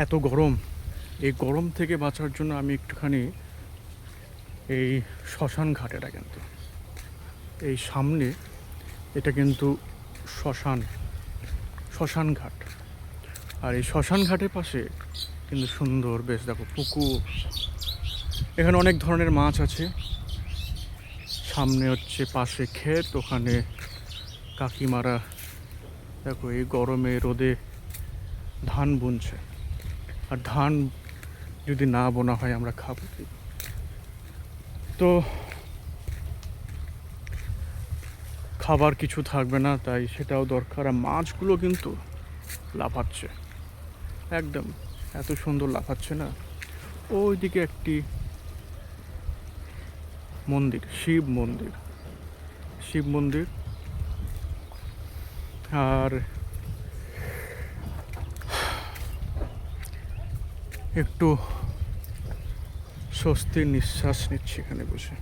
এত গরম, এই গরম থেকে বাঁচার জন্য আমি একটুখানি এই শ্মশান ঘাটেটা কিন্তু এই সামনে, এটা কিন্তু শ্মশান শ্মশান ঘাট। আর এই শ্মশান ঘাটের পাশে কিন্তু সুন্দর বেশ দেখো পুকুর, এখানে অনেক ধরনের মাছ আছে। সামনে হচ্ছে পাশে ক্ষেত, ওখানে কাকিমারা দেখো এই গরমে রোদে ধান বুনছে। আর ধান যদি না বোনা হয় আমরা খাবো কি? তো খাবার কিছু থাকবে না, তাই সেটাও দরকার। আর মাছগুলো কিন্তু লাফাচ্ছে একদম, এত সুন্দর লাফাচ্ছে না। ওইদিকে একটি মন্দির, শিব মন্দির, শিব মন্দির। আর একটু স্বস্তির নিঃশ্বাস নিচ্ছি এখানে বসে।